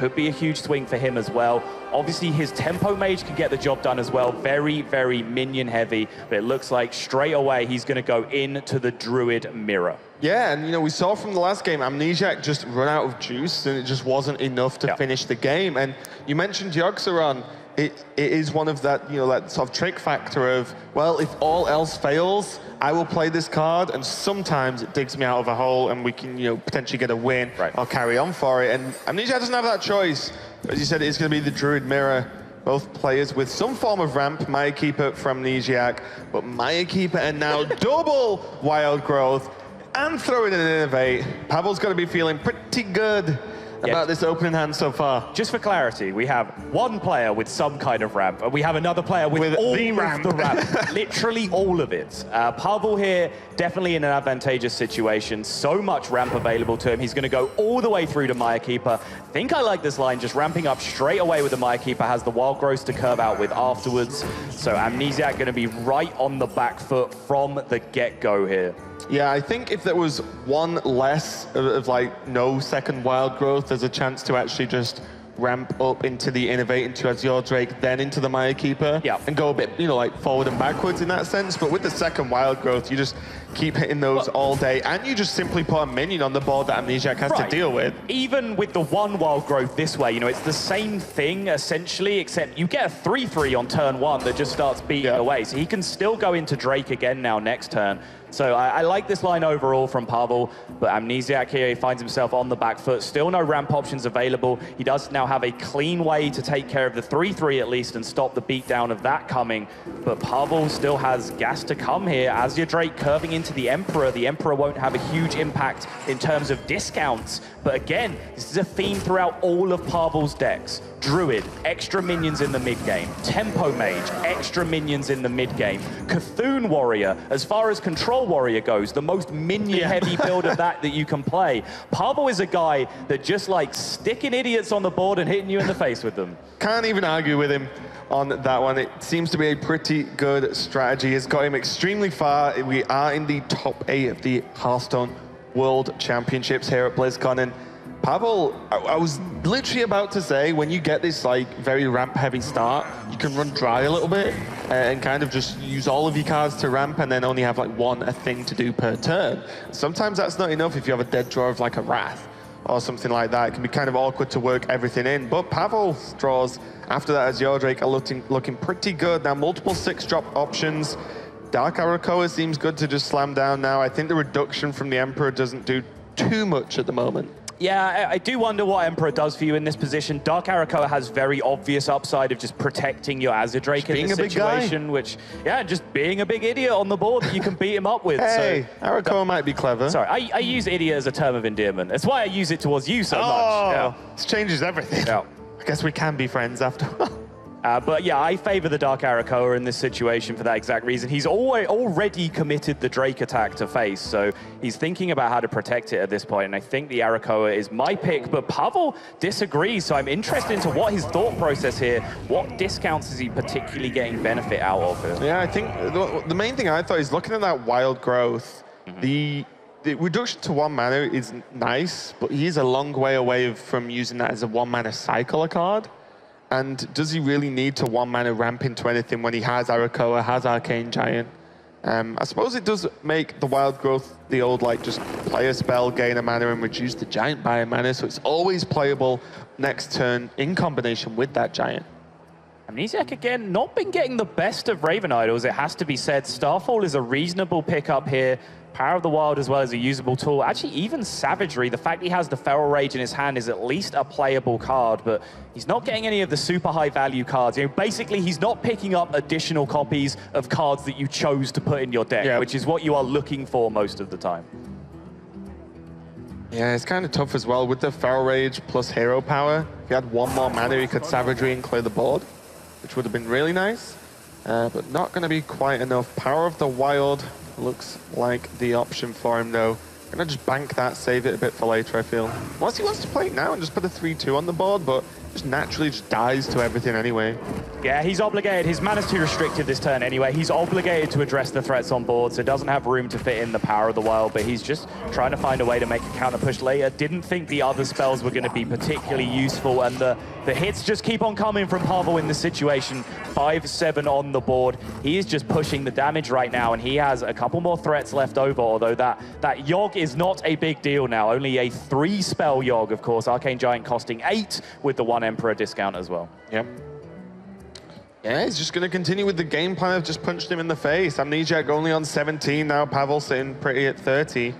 could be a huge swing for him as well. Obviously, his tempo mage can get the job done as well. Very, very minion heavy, but it looks like straight away he's going to go into the Druid mirror. Yeah, and we saw from the last game, Amnesiac just run out of juice, and it just wasn't enough to finish the game. And you mentioned Yogg-Saron. It is one of that, that sort of trick factor of, well, if all else fails, I will play this card, and sometimes it digs me out of a hole, and we can, potentially get a win or carry on for it. And Amnesiac doesn't have that choice. As you said, it's going to be the Druid mirror. Both players with some form of ramp, Maya Keeper from Amnesiac, but Maya Keeper and now double Wild Growth, and throw in an Innovate. Pavel's going to be feeling pretty good about this opening hand so far. Just for clarity, we have one player with some kind of ramp, and we have another player with all the ramp. of the ramp. Literally all of it. Pavel here, definitely in an advantageous situation. So much ramp available to him. He's going to go all the way through to Maya Keeper. I think I like this line, just ramping up straight away with the Maya Keeper, has the Wild Growth to curve out with afterwards. So Amnesiac going to be right on the back foot from the get-go here. Yeah, I think if there was one less of like no second Wild Growth, there's a chance to actually just ramp up into the Innovate, into Azure Drake, then into the Maya Keeper, and go a bit, like forward and backwards in that sense. But with the second Wild Growth, you just keep hitting those all day, and you just simply put a minion on the board that Amnesiac has to deal with. Even with the one Wild Growth this way, it's the same thing essentially, except you get a 3/3 on turn one that just starts beating away. So he can still go into Drake again now next turn. So I like this line overall from Pavel, but Amnesiac here, he finds himself on the back foot. Still no ramp options available. He does now have a clean way to take care of the 3/3 at least and stop the beatdown of that coming. But Pavel still has gas to come here. Azure Drake curving into the Emperor. The Emperor won't have a huge impact in terms of discounts. But again, this is a theme throughout all of Pavel's decks. Druid, extra minions in the mid-game. Tempo Mage, extra minions in the mid-game. Cthulhu Warrior, as far as Control Warrior goes, the most minion-heavy build of that you can play. Pavel is a guy that just likes sticking idiots on the board and hitting you in the face with them. Can't even argue with him on that one. It seems to be a pretty good strategy. It's got him extremely far. We are in the top 8 of the Hearthstone World Championships here at Blizzcon, and Pavel, I was literally about to say, when you get this very ramp-heavy start, you can run dry a little bit and kind of just use all of your cards to ramp and then only have a thing to do per turn. Sometimes that's not enough if you have a dead draw of a Wrath or something like that. It can be kind of awkward to work everything in. But Pavel's draws after that Azure Drake are looking pretty good. Now, multiple 6-drop options. Dark Arakoa seems good to just slam down now. I think the reduction from the Emperor doesn't do too much at the moment. Yeah, I do wonder what Emperor does for you in this position. Dark Arakoa has very obvious upside of just protecting your Azure Drake in this situation, which, just being a big idiot on the board that you can beat him up with. Hey, so, Arakoa might be clever. Sorry, I use idiot as a term of endearment. That's why I use it towards you so much. This changes everything. I guess we can be friends after all. But yeah, I favor the Dark Arakoa in this situation for that exact reason. He's already committed the Drake attack to face, so he's thinking about how to protect it at this point, and I think the Arakoa is my pick, but Pavel disagrees, so I'm interested into what his thought process here. What discounts is he particularly getting benefit out of here? Yeah, I think the main thing I thought is looking at that Wild Growth, the reduction to 1 mana is nice, but he's a long way away from using that as a 1 mana cycler card. And does he really need to 1 mana ramp into anything when he has Arakoa, has Arcane Giant? I suppose it does make the Wild Growth the old, just play a spell, gain a mana, and reduce the Giant by a mana, so it's always playable next turn in combination with that Giant. Amnesiac, again, not been getting the best of Raven Idols, it has to be said. Starfall is a reasonable pickup here. Power of the Wild as well as a usable tool. Actually, even Savagery, the fact he has the Feral Rage in his hand is at least a playable card, but he's not getting any of the super high value cards. Basically, he's not picking up additional copies of cards that you chose to put in your deck, which is what you are looking for most of the time. Yeah, it's kind of tough as well. With the Feral Rage plus Hero Power, if he had 1 more mana, he could Savagery and clear the board, which would have been really nice, but not going to be quite enough. Power of the Wild looks like the option for him, though. Gonna just bank that, save it a bit for later, I feel. Unless he wants to play it now and just put a 3/2 on the board, but just naturally just dies to everything anyway. Yeah, he's obligated. His mana's too restricted this turn anyway. He's obligated to address the threats on board, so doesn't have room to fit in the Power of the Wild, but he's just trying to find a way to make a counter push later. Didn't think the other spells were going to be particularly useful, and the hits just keep on coming from Pavel in this situation. 5-7 on the board. He is just pushing the damage right now, and he has a couple more threats left over, although that Yogg is not a big deal now. Only a 3-spell Yogg, of course. Arcane Giant costing 8 with the 1 Emperor discount as well. Yep. Yeah, he's just going to continue with the game plan of just punched him in the face. Amnesiac only on 17 now, Pavel sitting pretty at 30.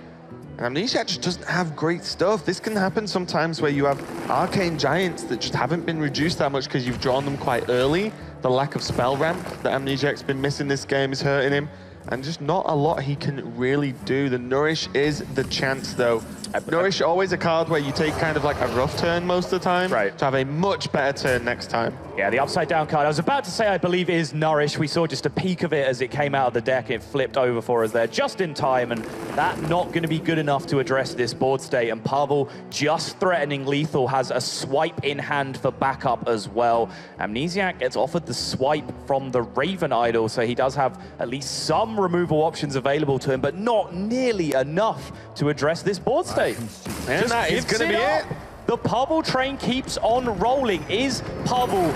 And Amnesiac just doesn't have great stuff. This can happen sometimes where you have Arcane Giants that just haven't been reduced that much because you've drawn them quite early. The lack of spell ramp that Amnesiac's been missing this game is hurting him. And just not a lot he can really do. The Nourish is the chance, though. Nourish always a card where you take kind of like a rough turn most of the time to have a much better turn next time. Yeah, the upside down card. I was about to say I believe it is Nourish. We saw just a peek of it as it came out of the deck. It flipped over for us there just in time, and that not going to be good enough to address this board state. And Pavel just threatening lethal, has a swipe in hand for backup as well. Amnesiac gets offered the swipe from the Raven Idol, so he does have at least some removal options available to him, but not nearly enough to address this board state. And that is going to be it. The Pavel train keeps on rolling. Is Pavel